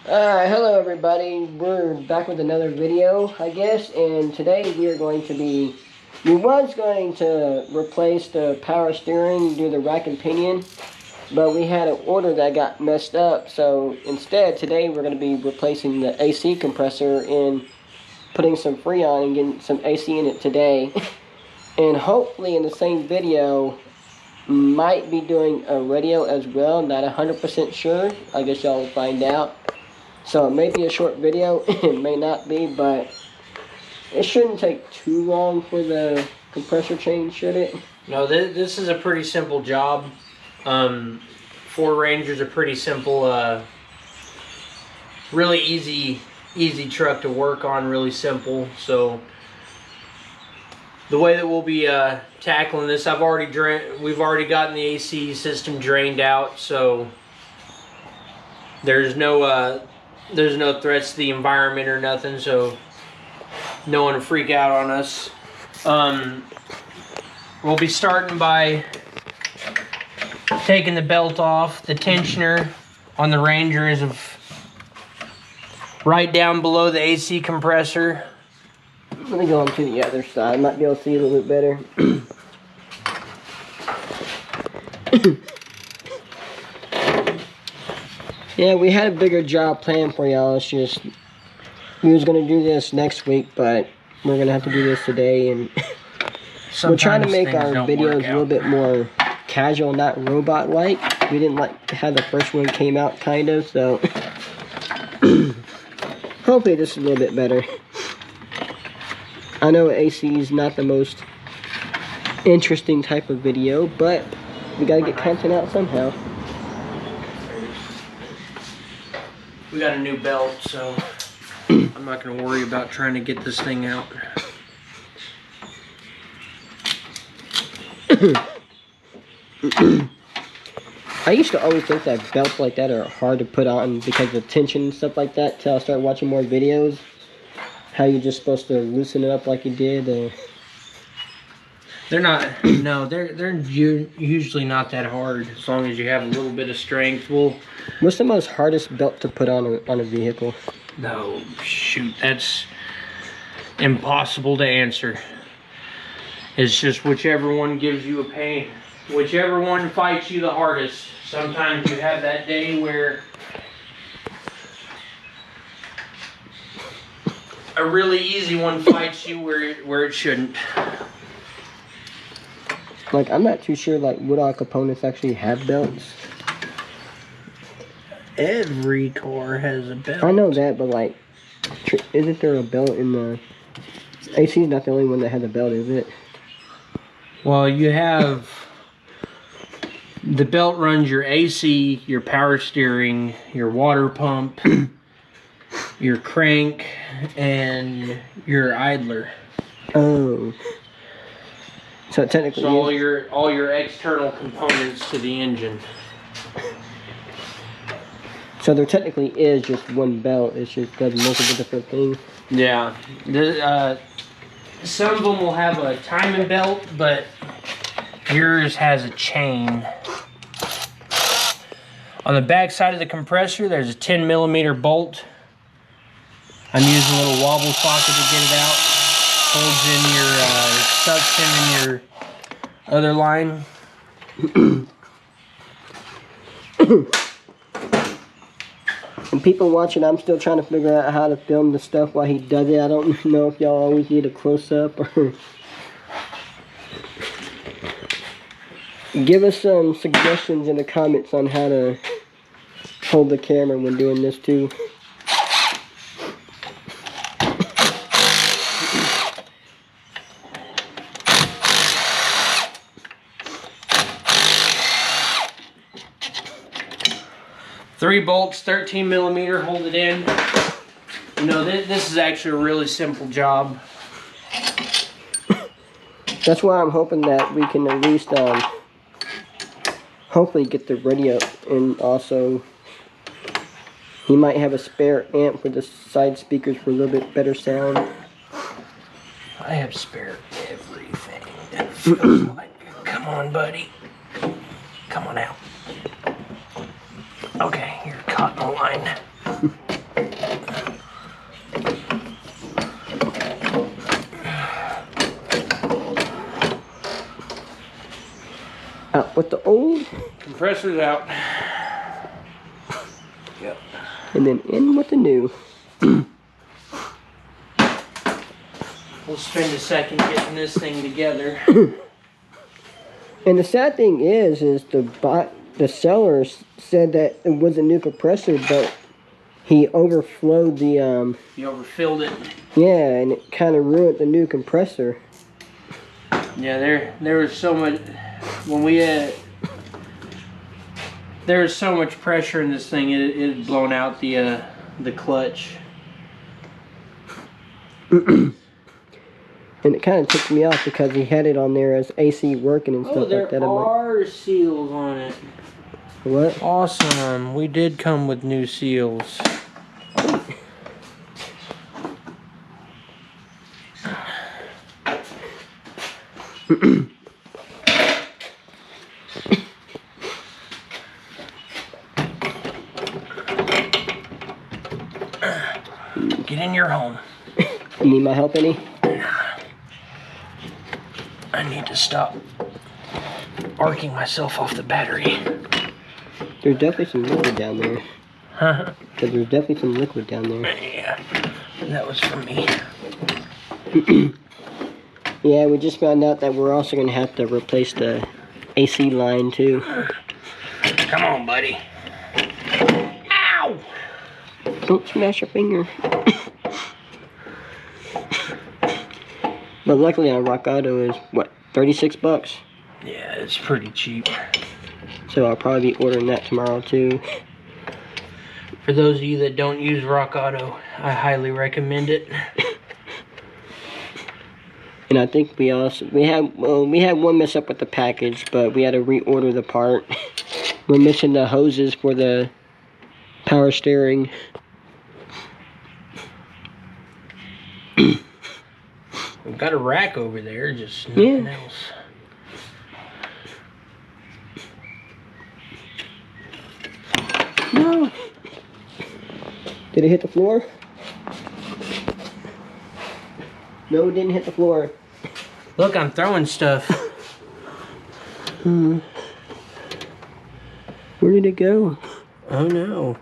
Hello everybody, we're back with another video, I guess, and today we was going to replace the power steering, do the rack and pinion, but we had an order that got messed up, so instead today we're going to be replacing the AC compressor and putting some Freon and getting some AC in it today. And hopefully in the same video, might be doing a radio as well, not 100% sure, I guess y'all will find out. So it may be a short video, it may not be, but it shouldn't take too long for the compressor change, should it? No, this is a pretty simple job. Ford Ranger's a pretty simple, really easy truck to work on, really simple. So the way that we'll be tackling this, we've already gotten the AC system drained out, so there's no threats to the environment or nothing, so no one will freak out on us. We'll be starting by taking the belt off. The tensioner on the Ranger is right down below the AC compressor. Let me go on to the other side. I might be able to see a little bit better. Yeah, we had a bigger job planned for y'all. It's just we was gonna do this next week, but we're gonna have to do this today, and we're trying to make our videos a little bit more casual, not robot-like. We didn't like how the first one came out, kind of. So hopefully this is a little bit better. I know AC is not the most interesting type of video, but we gotta get content out somehow. We got a new belt, so I'm not going to worry about trying to get this thing out. I used to always think that belts like that are hard to put on because of tension and stuff like that, till I started watching more videos. How you're just supposed to loosen it up like you did. They're not, no, they're usually not that hard, as long as you have a little bit of strength. What's the most hardest belt to put on a vehicle? No, shoot, that's impossible to answer. It's just whichever one gives you a pain, whichever one fights you the hardest. Sometimes you have that day where a really easy one fights you where it shouldn't. Like, I'm not too sure, like, what all components actually have belts. Every car has a belt. I know that, but, like, isn't there a belt in the... AC's not the only one that has a belt, is it? Well, you have... The belt runs your AC, your power steering, your water pump, your crank, and your idler. Oh. So technically, so all your external components to the engine. So there technically is just one belt. It's just does multiple different things. Yeah. Some of them will have a timing belt, but yours has a chain. On the back side of the compressor, there's a 10mm bolt. I'm using a little wobble socket to get it out. Holds in your suction and your other line. And people watching, I'm still trying to figure out how to film the stuff while he does it. I don't know if y'all always need a close-up or... Give us some suggestions in the comments on how to hold the camera when doing this too. Three bolts, 13mm, hold it in. You know, this is actually a really simple job. That's why I'm hoping that we can at least, hopefully get the radio, and also he might have a spare amp for the side speakers for a little bit better sound. I have spare everything. It feels like, come on, buddy. Come on out. Okay, you're caught in the line. with the old. Compressor's out. Yep. And then in with the new. We'll spend a second getting this thing together. And the sad thing is the sellers said that it was a new compressor, but he overflowed the You overfilled it. yeah, and it kind of ruined the new compressor. Yeah, there was so much when we had. There was so much pressure in this thing. It had blown out the clutch. And it kind of took me off because he had it on there as AC working and stuff like that. There are seals on it. What? Awesome. We did come with new seals. Get in your home. You need my help any? I need to stop arcing myself off the battery. There's definitely some liquid down there. Huh? Because there's definitely some liquid down there. Yeah, that was for me. Yeah, we just found out that we're also going to have to replace the AC line too. Come on, buddy. Ow! Don't smash your finger. But luckily on Rock Auto is, what, 36 bucks? Yeah, it's pretty cheap. So I'll probably be ordering that tomorrow too. For those of you that don't use Rock Auto, I highly recommend it. And I think we had one mess up with the package, but we had to reorder the part. We're missing the hoses for the power steering. We've got a rack over there, just nothing else. No. Did it hit the floor? No, it didn't hit the floor. Look, I'm throwing stuff. Where did it go? Oh no.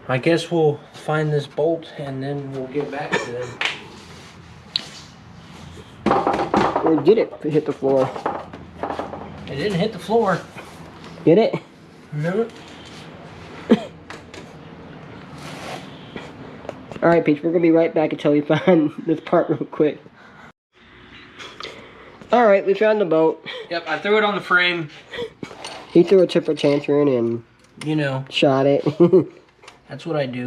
I guess we'll find this bolt and then we'll get back to them. Or did it hit the floor? It didn't hit the floor. Did it? No. Alright, Peach, we're going to be right back until we find this part real quick. Alright, we found the bolt. Yep, I threw it on the frame. He threw a temper tantrum and, You know, shot it. that's what I do.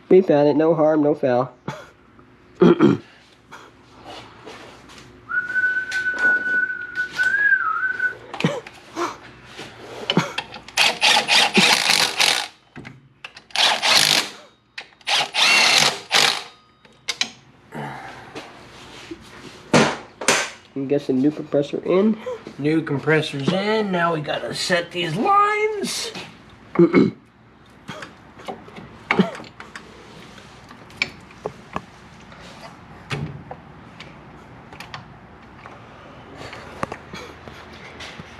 We found it. No harm, no foul. I'm guessing new compressor in. New compressor's in. Now we gotta set these lines.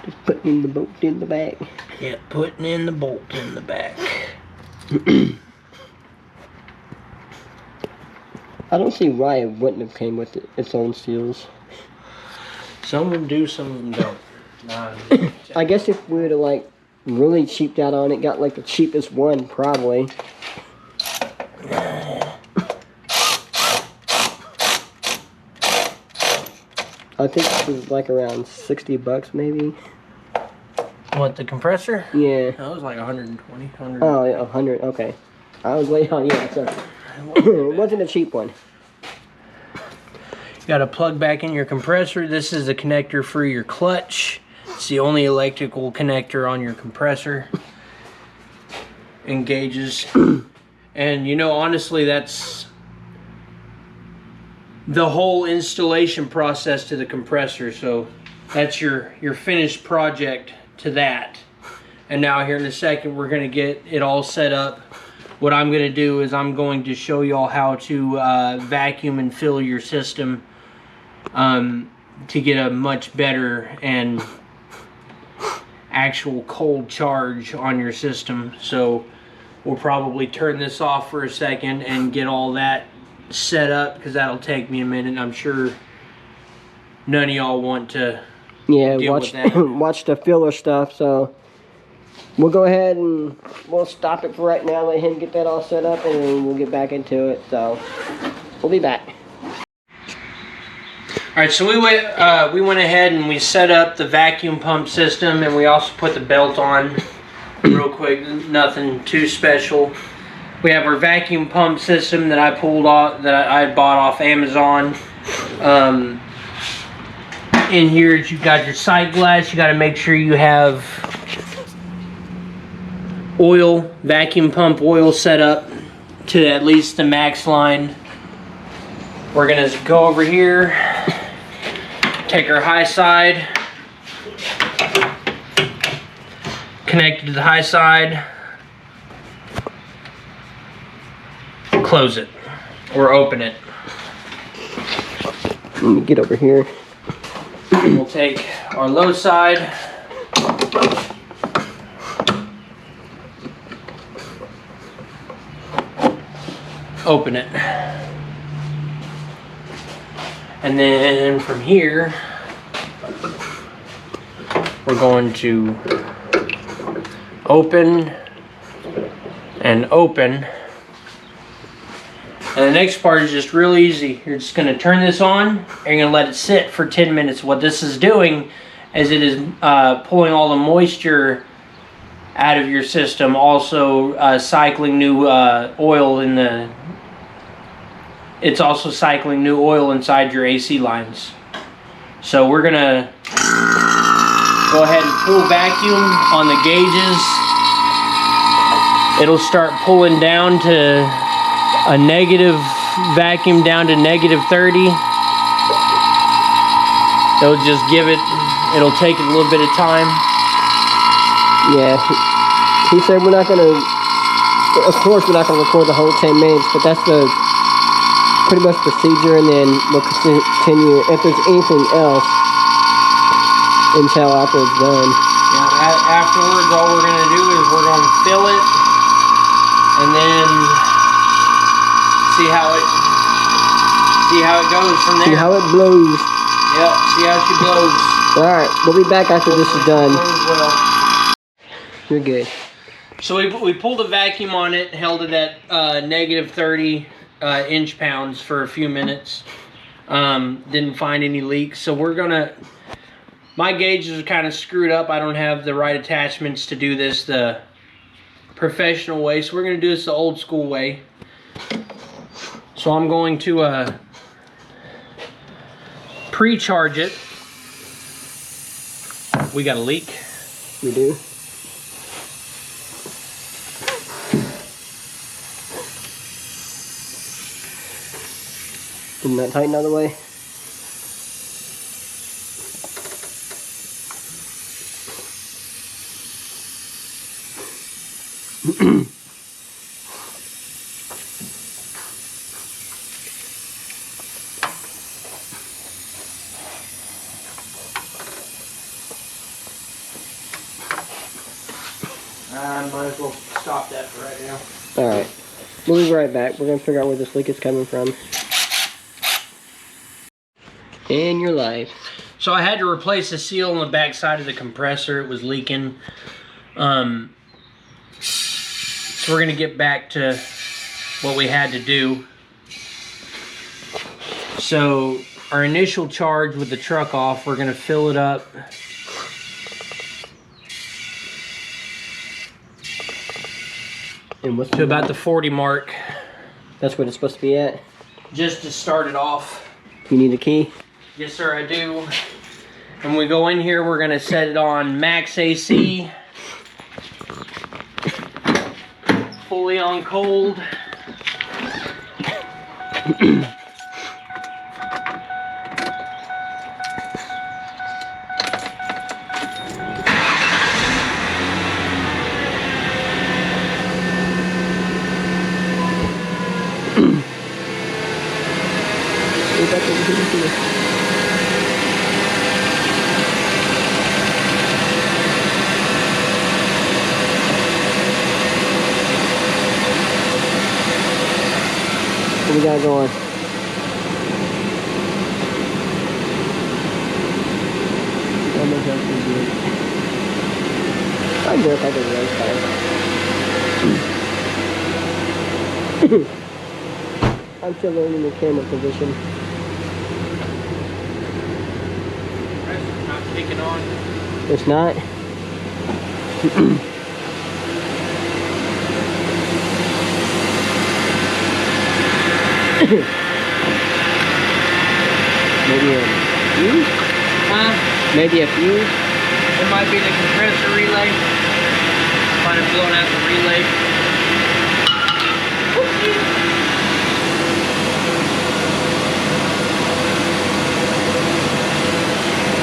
Just putting the bolt in the back. Yeah, putting in the bolt in the back. I don't see why it wouldn't have came with its own seals. Some of them do, some of them don't. Nah, I guess if we would have like really cheaped out on it, got like the cheapest one probably. I think it was like around 60 bucks maybe. what, the compressor? Yeah. That was like 120, 100. Oh, yeah, 100. Okay. I was way on. Yeah, so it wasn't a cheap one. You got to plug back in your compressor. This is the connector for your clutch. It's the only electrical connector on your compressor. Engages. And you know, honestly, that's the whole installation process to the compressor. So that's your finished project to that. And now here in a second, we're going to get it all set up. What I'm going to do is I'm going to show you all how to vacuum and fill your system. to get a much better and actual cold charge on your system. So we'll probably turn this off for a second and get all that set up, because that'll take me a minute. I'm sure none of y'all want to deal watch with that. watch the filler stuff. So we'll go ahead and we'll stop it for right now, let him get that all set up, and then we'll get back into it. So we'll be back. All right, so we went ahead and we set up the vacuum pump system, and we also put the belt on real quick. Nothing too special. We have our vacuum pump system that I pulled off, that I bought off Amazon. In here, you've got your sight glass. You got to make sure you have oil, vacuum pump oil set up to at least the max line. We're gonna go over here, take our high side, connect it to the high side, close it or open it. Let me get over here. We'll take our low side, open it, and then from here we're going to open and open. And the next part is just real easy. You're just going to turn this on, and you're going to let it sit for 10 minutes. What this is doing is it is pulling all the moisture out of your system, also cycling new oil in the... It's also cycling new oil inside your AC lines. So we're going to go ahead and pull vacuum on the gauges. It'll start pulling down to a negative vacuum, down to negative 30. It'll just give it, it'll take it a little bit of time. Yeah, he said we're not going to, of course we're not going to record the whole 10 minutes, but that's the pretty much procedure, and then we'll continue if there's anything else until after it's done. Yeah, afterwards all we're going to do is we're going to fill it, and then see how it goes from there. See how it blows. Yep, see how she blows. Alright, we'll be back after this is done. Well. You're good. So we pulled a vacuum on it, held it at negative 30 inch-pounds for a few minutes. Didn't find any leaks. So we're gonna... My gauges are kind of screwed up. I don't have the right attachments to do this the professional way. So we're going to do this the old school way. So I'm going to pre-charge it. We got a leak. We do. Didn't that tighten out of the way? I might as well stop that for right now. Alright. We'll be right back. We're going to figure out where this leak is coming from. And you're live. So I had to replace the seal on the back side of the compressor. It was leaking. So we're going to get back to what we had to do. So our initial charge with the truck off, we're going to fill it up. And what's to about the 40 mark. That's what it's supposed to be at? Just to start it off. You need a key? Yes, sir, I do. And when we go in here, we're going to set it on max AC. Fully on cold. we got going? I work at the race time. I'm still learning the camera position. Pressure's not kicking on. It's not? Maybe a fuse? Huh? Maybe a fuse? It might be the compressor relay. Might have blown out the relay.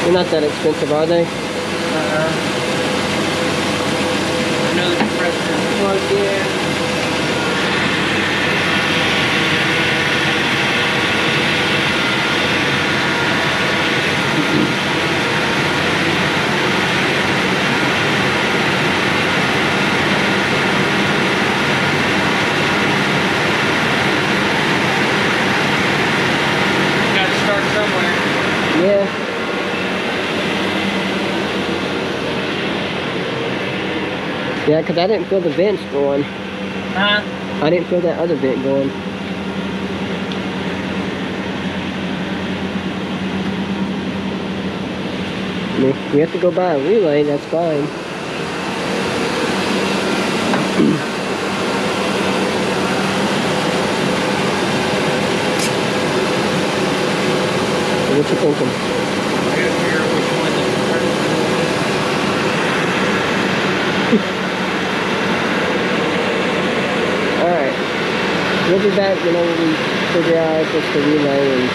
They're not that expensive, are they? I know the compressor is plugged in. Got to start somewhere. Yeah. Yeah, because I didn't feel the vents going. Huh? I didn't feel that other vent going. I mean, if we have to go by a relay, that's fine. So what you thinking? I gotta figure out which one the compressor Alright. We'll be back whenever we figure out if it's the relay, and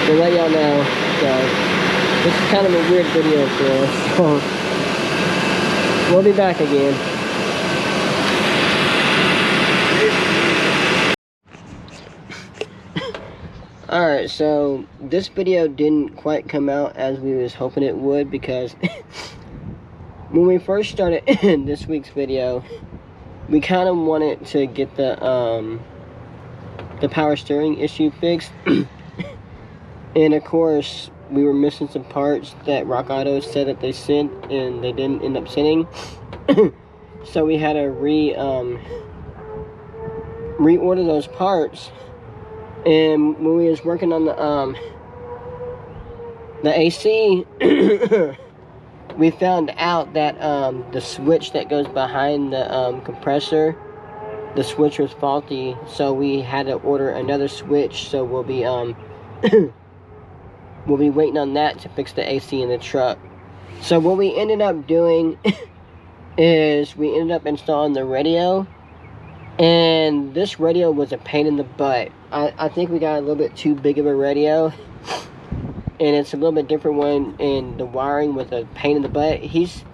we'll let y'all know. So, this is kind of a weird video for us. So, we'll be back again. Alright, so this video didn't quite come out as we was hoping it would, because when we first started this week's video, we kind of wanted to get the power steering issue fixed. And of course, we were missing some parts that Rock Auto said that they sent, and they didn't end up sending. So we had to reorder those parts. And when we was working on the AC, we found out that the switch that goes behind the compressor, the switch was faulty. So we had to order another switch. So we'll be we'll be waiting on that to fix the AC in the truck. So what we ended up doing is we ended up installing the radio. And this radio was a pain in the butt. I think we got a little bit too big of a radio. And it's a little bit different one, and the wiring was a pain in the butt. He's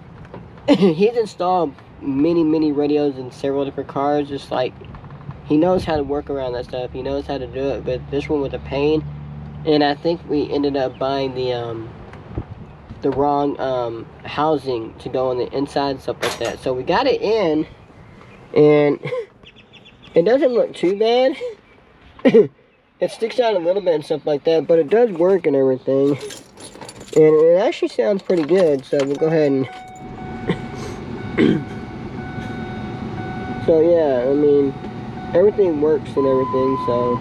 installed many radios in several different cars. It's like, he knows how to work around that stuff. He knows how to do it, but this one was a pain. And I think we ended up buying the wrong housing to go on the inside and stuff like that. So we got it in, and it doesn't look too bad. It sticks out a little bit and stuff like that, but it does work and everything. And it actually sounds pretty good, so we'll go ahead and... So yeah, I mean, everything works and everything, so...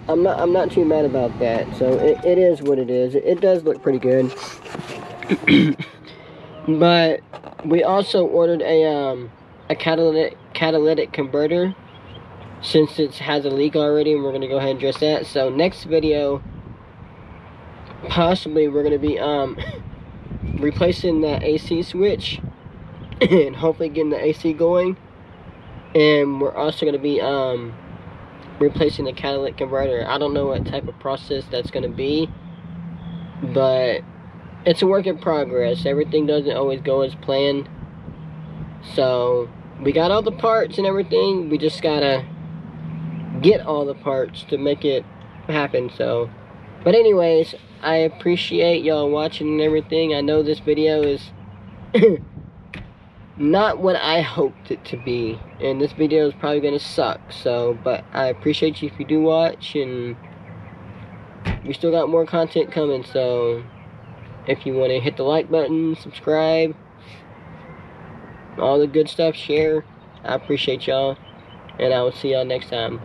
I'm not too mad about that. So it is what it is. It does look pretty good. But we also ordered a catalytic converter, since it has a leak already, and we're gonna go ahead and address that. So next video, possibly we're gonna be replacing the AC switch and hopefully getting the AC going. And we're also gonna be replacing the catalytic converter. I don't know what type of process that's gonna be, but it's a work in progress. Everything doesn't always go as planned. So we got all the parts and everything. We just gotta get all the parts to make it happen. So, but anyways, I appreciate y'all watching and everything. I know this video is not what I hoped it to be, and this video is probably gonna suck. So, but I appreciate you if you do watch, and we still got more content coming. So, if you want to hit the like button, subscribe, all the good stuff, share, I appreciate y'all, and I will see y'all next time.